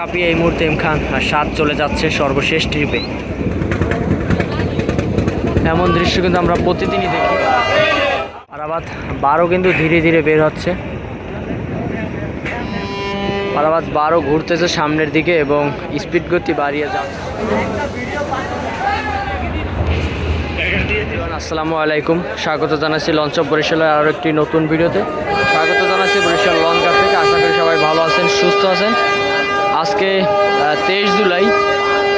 কাঁপিয়ে এই মুহূর্তে এম খান 7 চলে যাচ্ছে সর্বশেষ ট্রিপে। এমন দৃশ্য কিন্তু আমরা প্রতিদিনই দেখি। পারাবাত 12 কিন্তু ধীরে ধীরে বের হচ্ছে। পারাবাত 12 ঘুরতেছে সামনের দিকে এবং স্পিড গতি বাড়িয়ে যাচ্ছে। আসসালামু আলাইকুম, স্বাগত জানাচ্ছি লঞ্চ অফ বরিশালের আরও একটি নতুন ভিডিওতে। স্বাগত জানাচ্ছি বরিশাল লঞ্চ ঘাট থেকে। আশা করি সবাই ভালো আছেন, সুস্থ আছেন। আজকে 23 জুলাই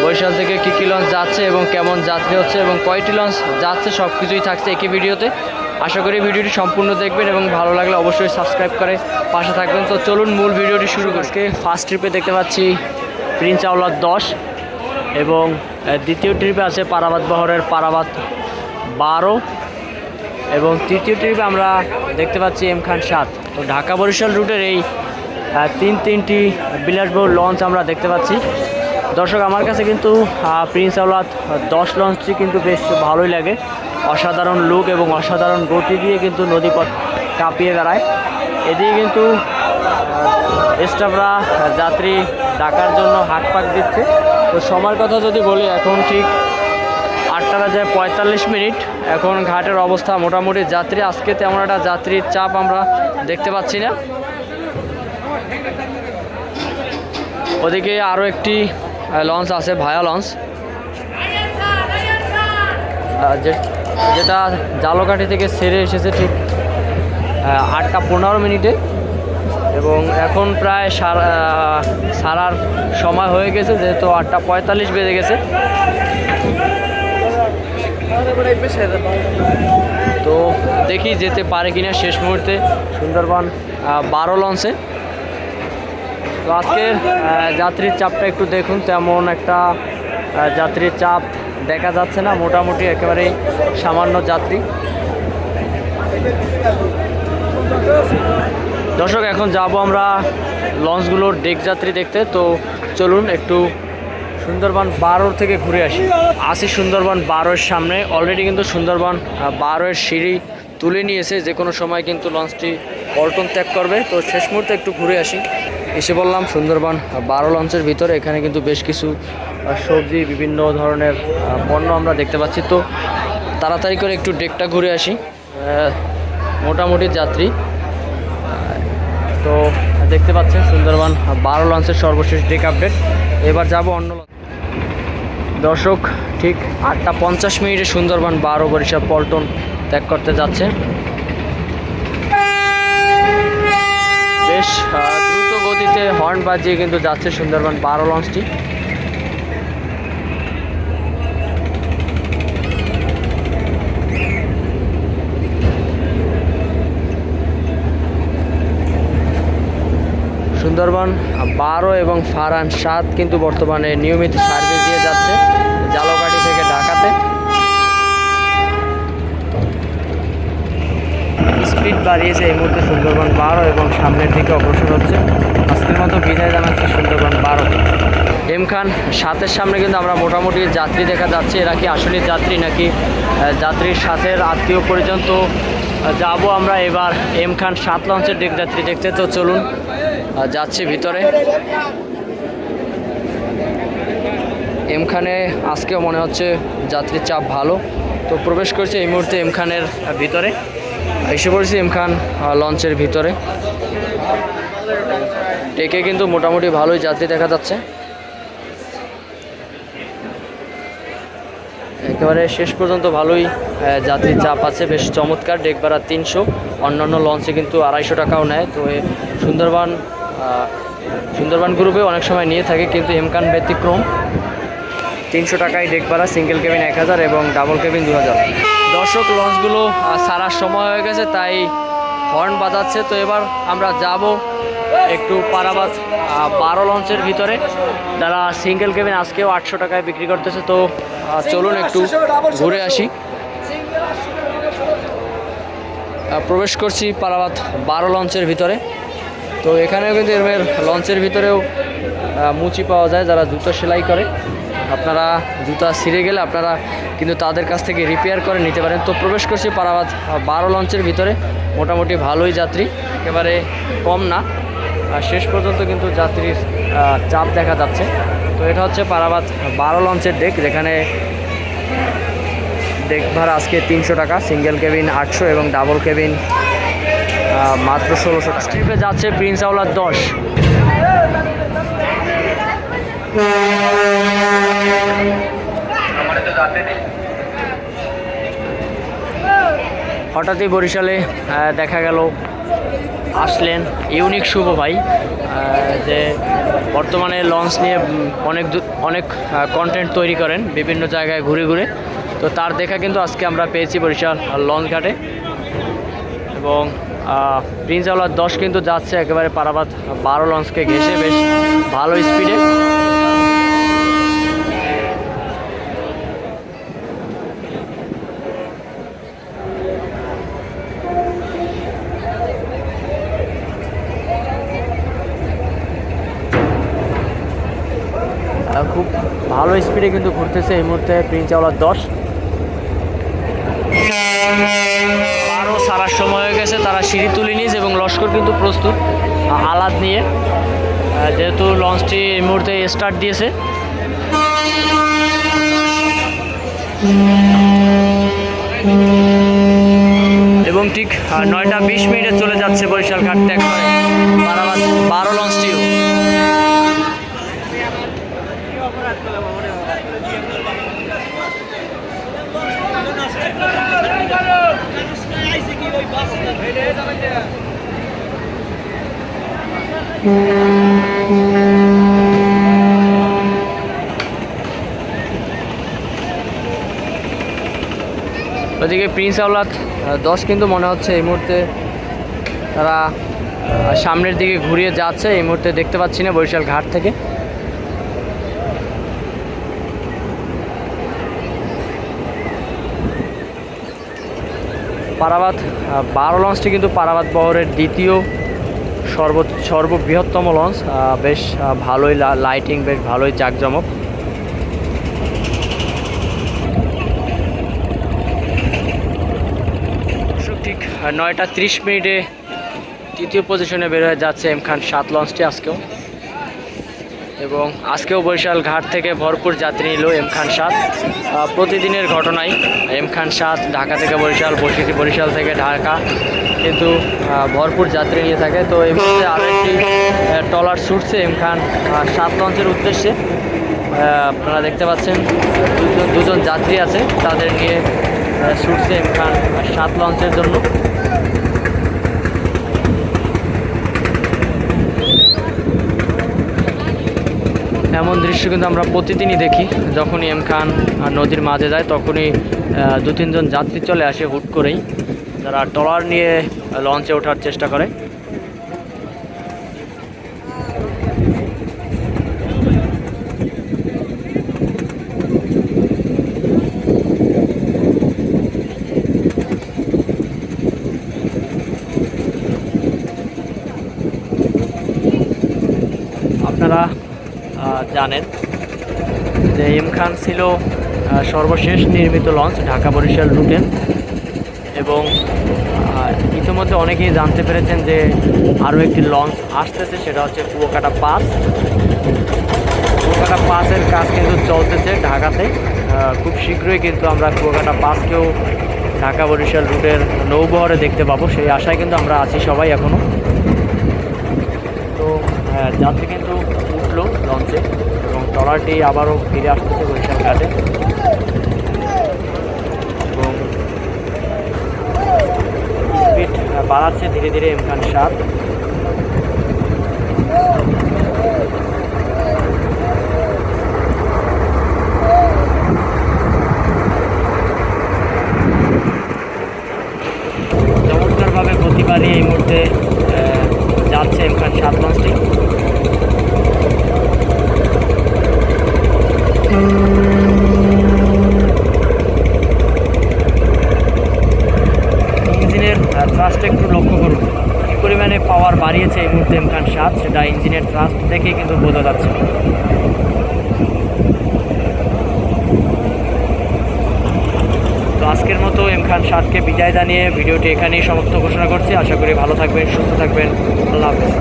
বরিশাল থেকে কী কী লঞ্চ যাচ্ছে এবং কেমন যাত্রী হচ্ছে এবং কয়টি লঞ্চ যাচ্ছে সব কিছুই থাকছে একই ভিডিওতে। আশা করি ভিডিওটি সম্পূর্ণ দেখবেন এবং ভালো লাগলে অবশ্যই সাবস্ক্রাইব করে পাশে থাকবেন। তো চলুন মূল ভিডিওটি শুরু করি। আজকে ফার্স্ট ট্রিপে দেখতে পাচ্ছি প্রিন্স আওলাদ 10 এবং দ্বিতীয় ট্রিপে আছে পারাবাত বহরের পারাবাত 12 এবং তৃতীয় ট্রিপে আমরা দেখতে পাচ্ছি এম খান 7। তো ঢাকা বরিশাল রুটের এই তিনটি বিলাসবহুল লঞ্চ আমরা দেখতে পাচ্ছি। দর্শক, আমার কাছে কিন্তু প্রিন্স আওলাদ 10 লঞ্চটি কিন্তু বেশ ভালোই লাগে। অসাধারণ লুক এবং অসাধারণ গতি দিয়ে কিন্তু নদীপথ কাঁপিয়ে বেড়ায়। এদিকে কিন্তু স্টাফরা যাত্রী ডাকার জন্য হাঁক পাক দিচ্ছে। তো সময়ের কথা যদি বলি, এখন ঠিক 8:45। এখন ঘাটের অবস্থা মোটামুটি যাত্রী আজকে তেমন একটা যাত্রীর চাপ আমরা দেখতে পাচ্ছি না। ওদিকে আরও একটি লঞ্চ আছে, ভায়া লঞ্চ, যেটা জালকাঠি থেকে ছেড়ে এসেছে ঠিক 8:15 এবং এখন প্রায় সারার সময় হয়ে গেছে, যেহেতু 8:45 বেজে গেছে। তো দেখি যেতে পারে কিনা শেষ মুহূর্তে সুন্দরবন 12 লঞ্চে। তো আজকের যাত্রীর চাপটা একটু দেখুন, তেমন একটা যাত্রীর চাপ দেখা যাচ্ছে না, মোটামুটি একেবারেই সামান্য যাত্রী। দর্শক, এখন যাব আমরা লঞ্চগুলোর ডেক যাত্রী দেখতে। তো চলুন একটু সুন্দরবন 12 থেকে ঘুরে আসি সুন্দরবন 12-এর সামনে। অলরেডি কিন্তু সুন্দরবন 12-এর সিঁড়ি তুলে নিয়েছে, যে কোনো সময় কিন্তু লঞ্চটি পল্টন ত্যাগ করবে। তো শেষ মুহূর্তে একটু ঘুরে আসি। এসে বললাম সুন্দরবন 12 লঞ্চের ভিতরে। এখানে কিন্তু বেশ কিছু সবজি, বিভিন্ন ধরনের পণ্য আমরা দেখতে পাচ্ছি। তো তাড়াতাড়ি করে একটু ডেকটা ঘুরে আসি। মোটামুটি যাত্রী তো দেখতে পাচ্ছেন সুন্দরবন 12 লঞ্চের সর্বশেষ ডেক আপডেট। এবার যাব অন্য লঞ্চ। দর্শক, ঠিক 8:50 সুন্দরবন 12 বরিশাল পল্টন ত্যাগ করতে যাচ্ছে। বেশ দ্রুত গতিতে হর্ন বাজিয়ে কিন্তু যাচ্ছে সুন্দরবন 12 লঞ্চটি। সুন্দরবন 12 এবং ফারহান 7 কিন্তু বর্তমানে নিয়মিত সার্ভিস দিয়ে যাচ্ছে জালকাঠি থেকে ঢাকাতে। স্পিড বাড়িয়েছে এই মুহূর্তে সুন্দরবন 12 এবং সামনের দিকে অগ্রসর হচ্ছে। আজকের মতো বিদায় জানাচ্ছি সুন্দরবন 12। এম খান 7-এর সামনে কিন্তু আমরা মোটামুটি যাত্রী দেখা যাচ্ছে। এরা কি আসলে যাত্রী নাকি যাত্রীর সাথে আত্মীয় পর্যন্ত যাব আমরা এবার এম খান 7 লঞ্চের ডেক যাত্রী দেখতে। তো চলুন যাচ্ছি ভিতরে। এম খানে আজকেও মনে হচ্ছে যাত্রীর চাপ ভালো। তো প্রবেশ করছে এই মুহূর্তে এম খানের ভিতরে। এসে পড়েছি এম খান লঞ্চের ভিতরে। ডেকে কিন্তু মোটামুটি ভালোই যাত্রী দেখা যাচ্ছে। একেবারে শেষ পর্যন্ত ভালোই যাত্রীর চাপ আছে, বেশ চমৎকার। ডেক ভাড়া 300, অন্যান্য লঞ্চে কিন্তু 250 টাকাও নেয়। তো সুন্দরবন গ্রুপে অনেক সময় নিয়ে থাকে, কিন্তু এম খান ব্যতিক্রম। 300 টাকায় ডেক ভাড়া, সিঙ্গেল কেবিন 1000 এবং ডাবল কেবিন 2000। দর্শক, লঞ্চগুলো সারার সময় হয়ে গেছে, তাই হর্ন বাজাচ্ছে। তো এবার আমরা যাব একটু পারাবাত 12 লঞ্চের ভিতরে, যারা সিঙ্গেল কেবিন আজকেও 800 টাকায় বিক্রি করতেছে। তো চলুন একটু ঘুরে আসি। প্রবেশ করছি পারাবাত 12 লঞ্চের ভিতরে। তো এখানেও কিন্তু এর লঞ্চের ভিতরেও মুচি পাওয়া যায়, যারা জুতো সেলাই করে। আপনারা জুতা ছিঁড়ে গেলে আপনারা কিন্তু তাদের কাছ থেকে রিপেয়ার করে নিতে পারেন। তো প্রবেশ করছি পারাবাত 12 লঞ্চের ভিতরে। মোটামুটি ভালোই যাত্রী, একেবারে কম না। শেষ পর্যন্ত কিন্তু যাত্রীর চাপ দেখা যাচ্ছে। তো এটা হচ্ছে পারাবাত 12 লঞ্চের ডেক, যেখানে ডেক ভাড়া আজকে 300 টাকা, সিঙ্গেল কেবিন 800 এবং ডাবল কেবিন মাত্র 1600 টাকা। ট্রিপে যাচ্ছে প্রিন্স আওলাদ 10। হঠাৎই বরিশালে দেখা গেল আসলেন ইউনিক শুভ ভাই, যে বর্তমানে লঞ্চ নিয়ে অনেক কন্টেন্ট তৈরি করেন বিভিন্ন জায়গায় ঘুরে ঘুরে। তো তার দেখা কিন্তু আজকে আমরা পেয়েছি বরিশাল লঞ্চ ঘাটে। এবং প্রিন্স আওলাদ 10 কিন্তু যাচ্ছে একেবারে পারাবাত 12 লঞ্চকে ঘেঁষে বেশ ভালো স্পিডে। খুব ভালো স্পিডে কিন্তু ঘুরতেছে এই মুহূর্তে প্রিন্স আওলাদ 10। আরও সারার সময় হয়ে গেছে, তারা সিঁড়ি তুলে নিয়েছে এবং লস্কর কিন্তু প্রস্তুত আলাদ নিয়ে, যেহেতু লঞ্চটি এই মুহূর্তে স্টার্ট দিয়েছে। এবং ঠিক 9টা 20 মিনিটে চলে যাচ্ছে বরিশাল ঘাট ত্যাগ করে পারাবাত 12 লঞ্চটিও। ওদিকে প্রিন্স আওলাদ 10 কিন্তু মনে হচ্ছে এই মুহূর্তে তারা সামনের দিকে ঘুরিয়ে যাচ্ছে। এই মুহূর্তে দেখতে পাচ্ছি না বরিশাল ঘাট থেকে। পারাবাত 12 লঞ্চটি কিন্তু পারাবাত বহরের দ্বিতীয় সর্ববৃহত্তম লঞ্চ। বেশ ভালোই লাইটিং, বেশ ভালোই জাঁকজমক। ঠিক 9টা 30 মিনিটে তৃতীয় পজিশনে বের হয়ে যাচ্ছে এম খান 7 লঞ্চটি আজকেও। এবং আজকেও বরিশাল ঘাট থেকে ভরপুর যাত্রী নিল এম খান 7। প্রতিদিনের ঘটনাই এম খান 7 ঢাকা থেকে বরিশাল, বরিশাল থেকে ঢাকা কিন্তু ভরপুর যাত্রী নিয়ে থাকে। তো এই মুহূর্তে আরও একটি ট্রলার ছুটছে এম খান 7 লঞ্চের উদ্দেশ্যে। আপনারা দেখতে পাচ্ছেন দুজন যাত্রী আছে, তাদের নিয়ে ছুটছে এম খান 7 লঞ্চের জন্য। এমন দৃশ্য কিন্তু আমরা প্রতিদিনই দেখি, যখনই এম খান নদীর মাঝে যায় তখনই 2-3 জন যাত্রী চলে আসে হুট করেই, যারা ট্রলার নিয়ে লঞ্চে ওঠার চেষ্টা করে। আপনারা জানেন যে এম খান ছিল সর্বশেষ নির্মিত লঞ্চ ঢাকা বরিশাল রুটে। এবং ইতিমধ্যে অনেকেই জানতে পেরেছেন যে আরও একটি লঞ্চ আসতেছে, সেটা হচ্ছে কুয়াকাটা পাস। কুয়াকাটা পাসের কাজ কিন্তু চলতেছে ঢাকাতে। খুব শীঘ্রই কিন্তু আমরা কুয়াকাটা পাসকেও ঢাকা বরিশাল রুটের নৌবহরে দেখতে পাবো, সেই আশায় কিন্তু আমরা আছি সবাই এখনও। তো যাত্রী কিন্তু উঠলো লঞ্চে এবং ট্রলারটি আবারও ফিরে আসতেছে বরিশাল ঘাটে। এবং স্পিড বাড়াচ্ছে ধীরে ধীরে এম খান 7। চমৎকারভাবে গতি বাড়িয়ে এই মুহূর্তে যাচ্ছে এম খান 7 লঞ্চটি। ইঞ্জিনের থ্রাস্ট একটু লক্ষ্য করুন, কী পরিমাণে পাওয়ার বাড়িয়েছে এই মুহূর্তে এম খান 7, সেটা ইঞ্জিনের থ্রাস্ট দেখে কিন্তু বোঝা যাচ্ছে। তো আজকের মতো এম খান 7কে বিদায় জানিয়ে ভিডিওটি এখানেই সমাপ্ত ঘোষণা করছি। আশা করি ভালো থাকবেন, সুস্থ থাকবেন। আল্লাহ হাফেজ।